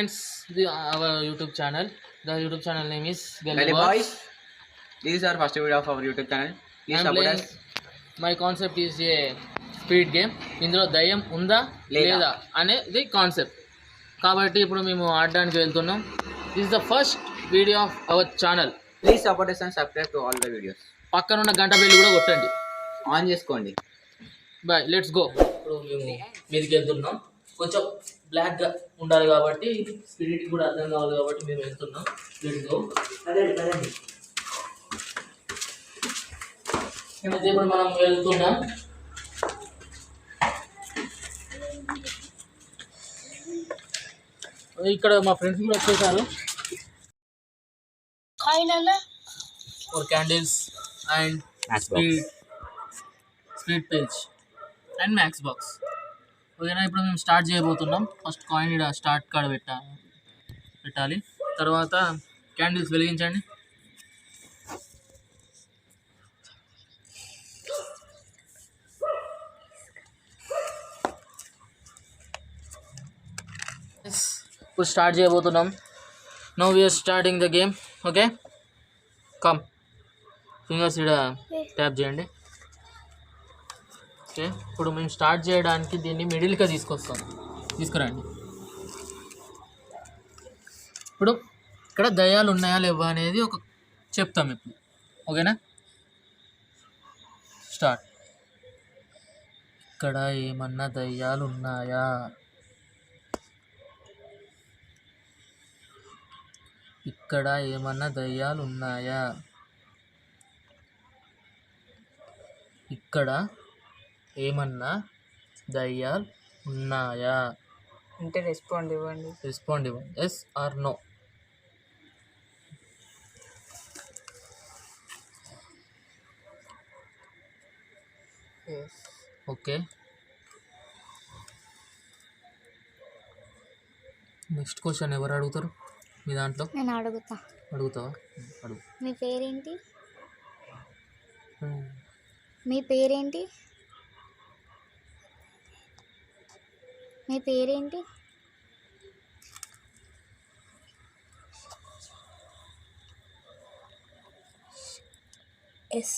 friends, our YouTube channel. The YouTube channel name is Gully Boys. This is our first video of our YouTube channel. Please support us. My concept is a speed game. ఇందులో దయ్యం ఉందా లేదా అనేది concept కాబట్టి ఇప్పుడు మేము ఆడడానికి వెళ్తున్నాం. This is the first video of our channel. Please support us and subscribe to all the videos. పక్కన ఉన్న గంట బెల్ కూడా కొట్టండి, ఆన్ చేసుకోండి. Bye, let's go. ఇప్పుడు మేము మీదకి వెళ్తున్నాం. కొంచెం బ్లాక్గా ఉండాలి కాబట్టి స్పిరిట్ కూడా అర్థం కావాలి కాబట్టి మేము వెళ్తున్నాం. Let's go. ఇప్పుడు మనం వెళ్తున్నాం. ఇక్కడ మా ఫ్రెండ్స్ కూడా వచ్చేసారు. For candles and speed page and max box. ఓకేనా, ఇప్పుడు మేము స్టార్ట్ చేయబోతున్నాం. ఫస్ట్ కాయిన్ ఇక్కడ స్టార్ట్ కాడ పెట్టాలి. తర్వాత క్యాండిల్స్ వెలిగించండి. ఇప్పుడు స్టార్ట్ చేయబోతున్నాం. Now we're starting the game. Okay, come. Fingers ఇక్కడ ట్యాప్ చేయండి. ఓకే, ఇప్పుడు మేము స్టార్ట్ చేయడానికి దీన్ని మిడిల్గా తీసుకురండి. ఇప్పుడు ఇక్కడ దయ్యాలు ఉన్నాయా లేవా అనేది చెప్తాం ఇప్పుడు. ఓకేనా, స్టార్ట్. ఇక్కడ ఏమన్నా దయ్యాలు ఉన్నాయా? ఇక్కడ ఏమన్నా దయ్యాలు ఉన్నాయా? ఇక్కడ ఏమన్నా దయ్యాలు ఉన్నాయా అంటే రెస్పాండ్ ఇవ్వండి. Yes or no. Okay, next question ఎవరు అడుగుతారు మీ దాంట్లో? నేను అడుగుతావా? అడుగు. మీ పేరేంటి? మీ పేరేంటి? ఎస్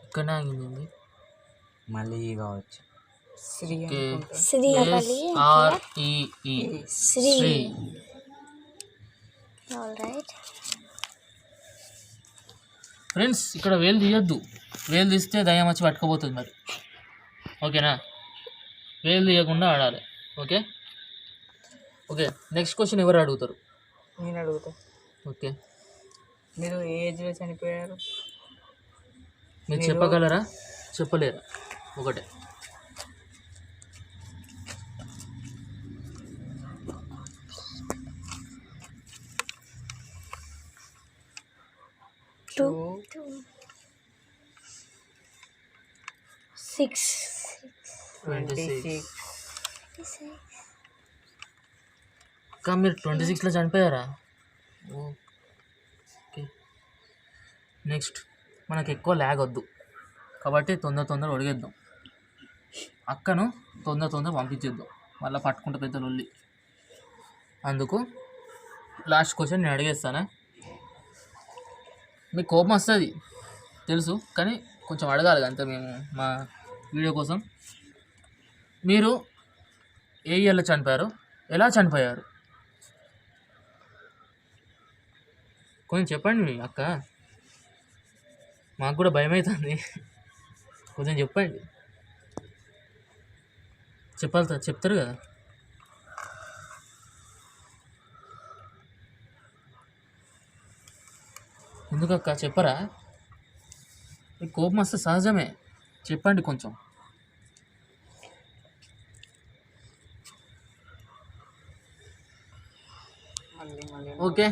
ఇక్కడ ఆగింది. మళ్ళీ కావచ్చు. శ్రీ ఫ్రెండ్స్, ఇక్కడ వేలు తీయొద్దు. వేలు తీస్తే దయ్యం వచ్చి పట్టుకోబోతుంది మరి. ఓకేనా, వేలు తీయకుండా ఆడాలి. ఓకే, నెక్స్ట్ క్వశ్చన్ ఎవరు అడుగుతారు? నేను అడుగుతా. ఓకే, మీరు ఏ ఏజ్లో చనిపోయారు? మీరు చెప్పగలరా? చెప్పలేరా? ఒకటే. Two. 26. ఇంకా మీరు 26లో చనిపోయారా? Okay, next. మనకు ఎక్కువ ల్యాగ్ వద్దు కాబట్టి తొందర ఒడిగేద్దాం. అక్కను తొందర పంపించేద్దాం, మళ్ళీ పట్టుకుంటే పెద్ద లొల్లి. అందుకు లాస్ట్ క్వశ్చన్ నేను అడిగేస్తానా? మీకు కోపం వస్తుంది తెలుసు, కానీ కొంచెం అడగాలి అంతే. మేము మా వీడియో కోసం. మీరు ఏ ఇయర్లో చనిపోయారు? ఎలా చనిపోయారు? కొంచెం చెప్పండి అక్క, మాకు కూడా భయం అవుతుంది. కొంచెం చెప్పండి. చెప్తారు కదా. ఎందుకక్క చెప్పరా? కోపం వస్తే సహజమే, చెప్పండి కొంచెం. ఓకే,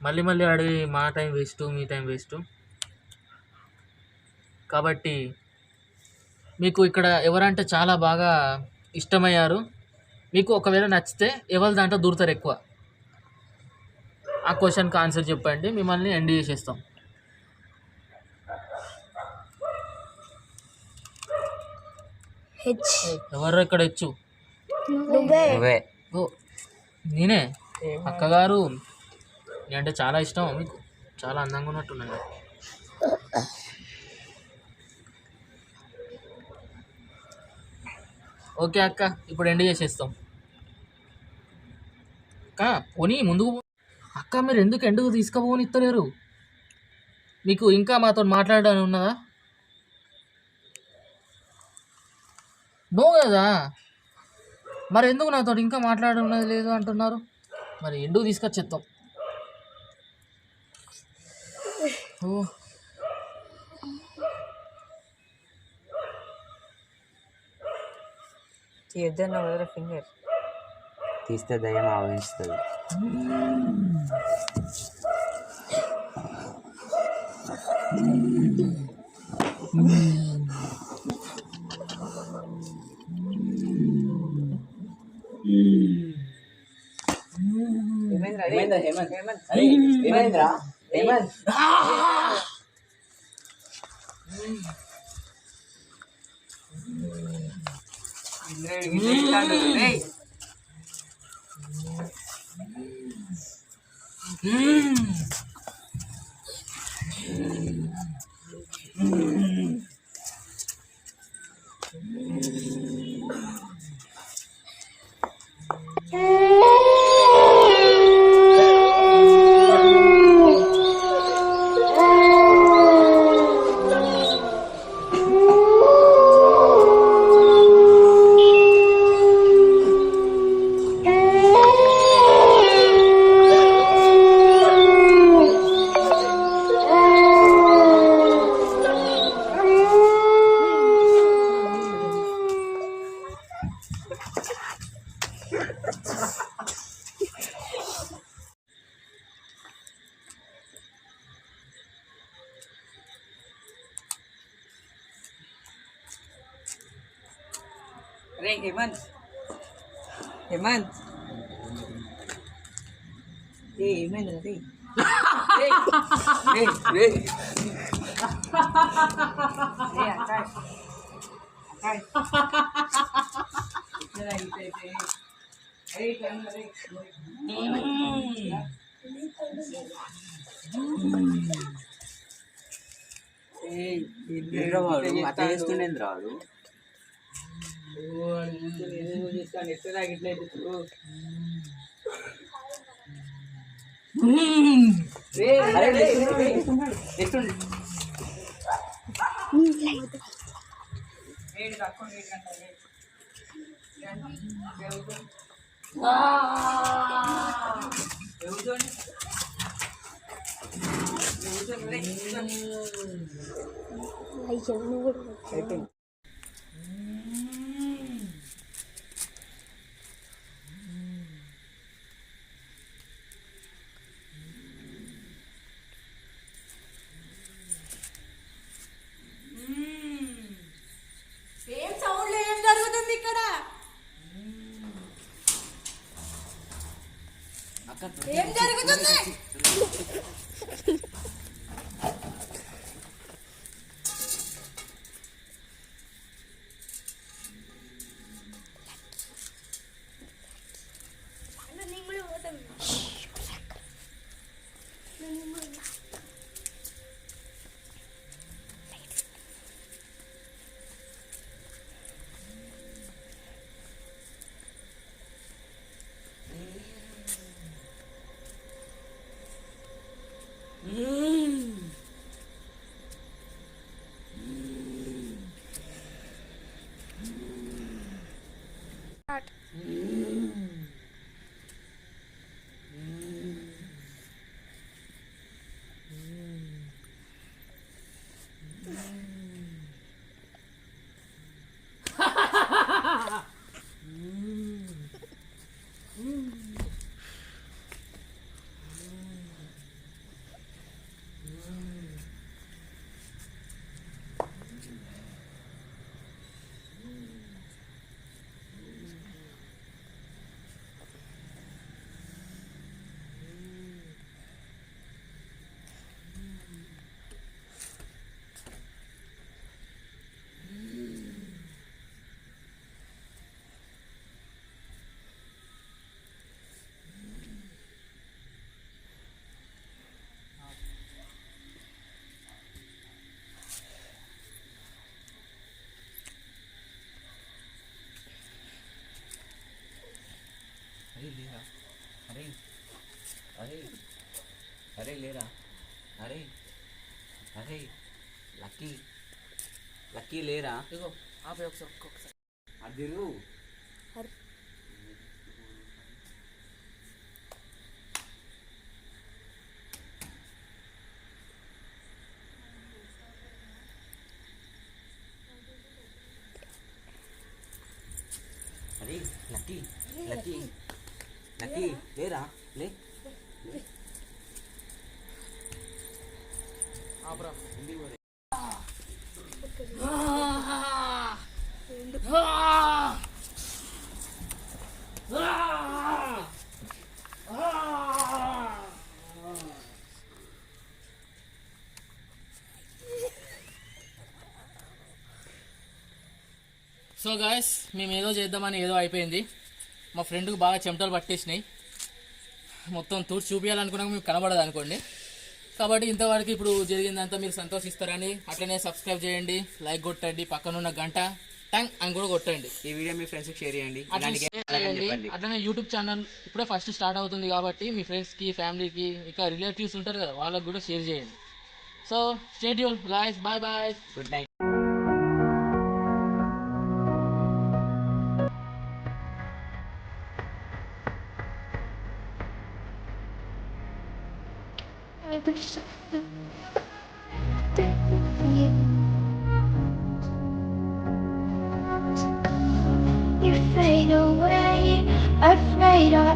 మళ్ళీ అడిగి మా టైం వేస్ట్, మీ టైం వేస్ట్. కాబట్టి మీకు ఇక్కడ ఎవరంటే చాలా బాగా ఇష్టమయ్యారు, మీకు ఒకవేళ నచ్చితే ఎవరి దాంట్లో దూరుతారు ఎక్కువ? ఆ క్వశ్చన్కి ఆన్సర్ చెప్పండి, మిమ్మల్ని ఎండ్ చేసేస్తాం. హెచ్. ఎవరు ఇక్కడ హెచ్చు? నువ్వే. ఓ నేనే. అక్కగారు నేనంటే చాలా ఇష్టం మీకు, చాలా అందంగా ఉన్నట్టున్నాను. ఓకే అక్క, ఇప్పుడు ఎండ్ చేసేస్తాం. అక్క పోనీ ముందుకు అక్క, మీరు ఎందుకు ఎండుకు తీసుకుపోని ఇస్తలేరు? మీకు ఇంకా మాతో మాట్లాడడానికి ఉన్నదా? నో కదా, మరి ఎందుకు నాతో ఇంకా మాట్లాడడం ఉన్నది లేదు అంటున్నారు? మరి ఎందుకు తీసుకొచ్చేస్తాం? ఓ తీయద్దన్న వదల ఫింగర్. తీస్తే దయ్యం ఆవహిస్తుంది. అరే హేమంత్, హేమంత్, ఏమైంది రే? అట్లా చేస్తుండేంది రాడు. అయ్యో నువ్వు కూడా. ఏం సౌండ్ ఏం జరుగుతుంది ఇక్కడ? ఏం జరుగుతుంది? అరే లేరా అరే అరే అరే లేరా అరే అరే లక్కీ లక్కీ లేరా ఇగో ఆపే ఒకసారి ఒక్కొక్కసారి. అదిరు అరే లక్కీ లక్కీ లక్కీ లేరా లే ఆపరా. ఇంటికి పోరే. సో గాయస్ మేము ఏదో చేద్దామని ఏదో అయిపోయింది. మా ఫ్రెండ్కి బాగా చెమటలు పట్టేసినాయి. మొత్తం తూర్చి చూపించాలనుకున్నాక మీకు కనబడదు అనుకోండి. కాబట్టి ఇంతవరకు ఇప్పుడు జరిగిందంతా మీరు సంతోషిస్తారని అట్లనే సబ్స్క్రైబ్ చేయండి, లైక్ కొట్టండి, పక్కనున్న గంట టంగ్ అని కూడా కొట్టండి. ఈ వీడియో మీ ఫ్రెండ్స్కి షేర్ చేయండి. అట్లనే ఇలాంటి share చేయండి. అట్లనే యూట్యూబ్ ఛానల్ ఇప్పుడే ఫస్ట్ స్టార్ట్ అవుతుంది కాబట్టి మీ ఫ్రెండ్స్కి, ఫ్యామిలీకి, ఇంకా రిలేటివ్స్ ఉంటారు కదా వాళ్ళకి కూడా షేర్ చేయండి. So stay tune guys, bye bye. Good night. You fade away, afraid our